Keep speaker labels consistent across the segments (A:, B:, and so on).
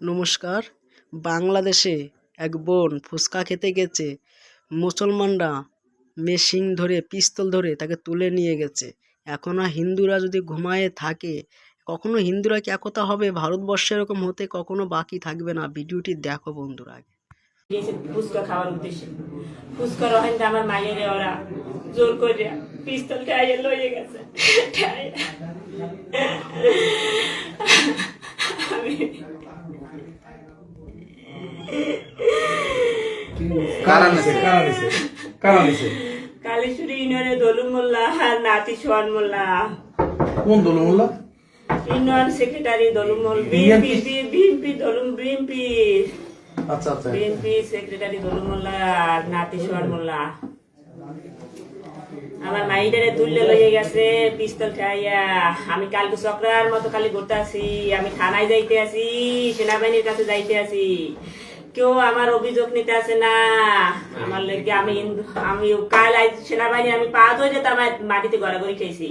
A: নমস্কার। বাংলাদেশে এক বোন ফুচকা খেতে গেছে, মুসলমানরা মেশিন ধরে পিস্তল ধরে তাকে তুলে নিয়ে গেছে। এখনও হিন্দুরা যদি ঘুমায়ে থাকে, কখনো হিন্দুরা কি একতা হবে? ভারতবর্ষে এরকম হতে কখনো বাকি থাকবে না। ভিডিওটি দেখো বন্ধুরা।
B: গেছে ফুচকা খাওয়ার উদ্দেশ্যে। ফুচকা রহেন আমার মায়ের ওরা জোর করে পিস্তল ঠাইয়ে লইয়ে গেছে। আমি কালীশ্বরী ইউনিয়নের দলু মোল্লা আর নাতি সোহান মোল্লা।
C: কোন দলু মোল্লা?
B: ইউনিয়ন সেক্রেটারি দলু মোল্লা, বিএনপি দলু বিএনপি।
C: আচ্ছা আচ্ছা।
B: বিএনপি সেক্রেটারি দলু মোল্লা আর নাতি সোহান মোল্লা আমার মাইডারে তুললে লইয়ে গেছে পিস্তল খাইয়া। আমি কালকে চক্রার মতো খালি ঘুরতে আছি, আমি থানায় যাইতে আছি, সেনাবাহিনীর কাছে যাইতে আছি, কেউ আমার অভিযোগ নিতে আসে না। আমার লেগে আমি কাল সেনাবাহিনী আমি পা ধরে যেতে আমার মাটিতে গড়াগড়ি খেয়েছি।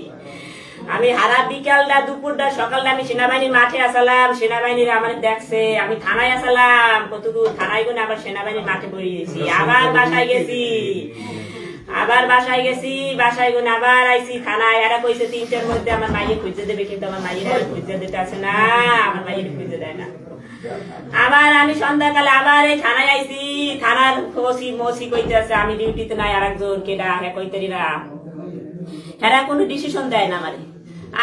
B: আমি হারা বিকালটা দুপুরটা সকালটা আমি সেনাবাহিনীর মাঠে আসালাম, সেনাবাহিনীর আমার দেখছে। আমি থানায় আসালাম, কতটুকু থানায় গুনে আবার সেনাবাহিনীর মাঠে পড়ে গেছি। আবার বাসায় গেছি, বাসায় গুনে আবার আইসি থানায়। এরা কইছে 3টার মধ্যে আমার মাইয়ে খুঁজে দেবে, কিন্তু আমার মাইয়ের খুঁজে দিতে আসে না, আমার মাইয়ের খুঁজে দেয় না। আবার আমি সন্ধ্যাকালে আবার এই থানায় আইসি, থানার মসি কইতে আছে আমি ডিউটিতে নাই, আর একজন কেডা হ্যাঁ কইতারিরা, এরা কোনো ডিসিশন দেয় না আমারে।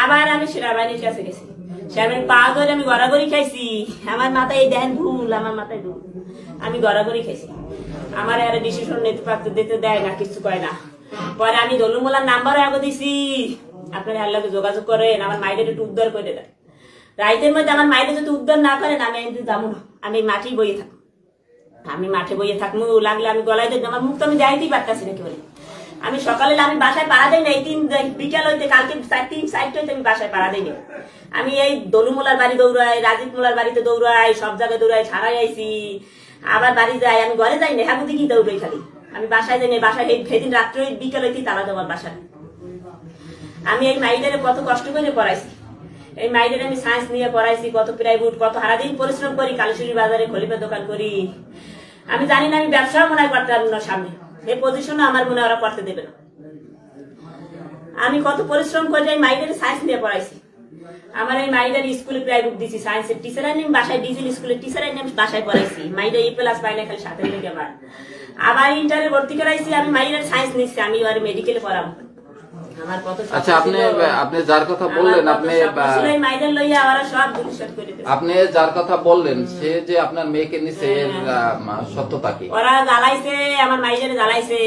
B: আবার আমি সেনাবাহিনীর কাছে গেছি, সেনাবাহিনী পা ধরে আমি গড়াগড়ি খাইছি। আমার মাথায় এই দেন ভুল, আমার মাথায় ভুল, আমি গড়াগড়ি খাইছি। আমার এরা ডিসিশন নিতে পারতে দিতে দেয় না, কিছু কয় না। পরে আমি দলুমোলার নাম্বারও আগে দিছি, আপনারা আল্লাহকে যোগাযোগ করেন, আমার মাইদের একটু উদ্ধার করে দেয়। রাইতের মধ্যে আমার মাইদের যদি উদ্ধার না করেন আমি যাবো না, আমি মাঠেই বইয়ে থাকবো। আমি মাঠে বইয়ে থাকবো, লাগলে আমি গলায় দেখবো, আমার মুখ তো আমি যাইতেই পারতাছি না। কি বলে আমি সকালে আমি বাসায় পাড়া দেই না, এই বিকাল হইতে কালকে 3-4 হইতে আমি বাসায় পাড়া দেই না। আমি এই দলুমোলার বাড়ি দৌড়াই, রাজীব মোলার বাড়িতে দৌড়াই, সব জায়গায় দৌড়াই, ছাড়াই আইছি, আবার বাড়ি যাই। আমি ঘরে যাই না, হ্যাঁ বুঝি কি দৌড়াই খালি, আমি বাসায় যাই না। বাসায় সেদিন রাত্রে বিকাল হইতেই তালা দেওয়ার বাসায়। আমি এই মাইদের কত কষ্ট করে পড়াইছি, এই মাইদের আমি সায়েন্স নিয়ে পড়াইছি, কত প্রাইভেট, কত সারাদিন পরিশ্রম করি, কালীশ্বরী বাজারে খলিফা দোকান করি। আমি জানি না আমি ব্যবসা মনে হয় করতে পারবো না সামনে, এই পজিশনে আমার মনে হয় ওরা করতে দেবে না। আমি কত পরিশ্রম করে এই মাইদের সায়েন্স নিয়ে পড়াইছি। আমার এই মাইদের স্কুলে প্রাইভেট দিছি, সায়েন্সের টিচার আনি বাসায়, ডিজিটাল স্কুলের টিচার আনি আমি বাসায় পড়াইছি। মাইদের A+ পাই না, খালি 7 লেগে আমার। আবার ইন্টারে ভর্তি করাইছি, আমি মাইদের সায়েন্স নিচ্ছি, আমি আর মেডিকেলে পড়াবো। আমার কত
D: আচ্ছা, আপনি যার কথা বললেন, আপনি যার কথা বললেন সে যে আপনার মেয়েকে নিছে, এর সত্যতা কি?
B: ওরা জ্বালাইছে, আমার মাইদের জ্বালাইছে।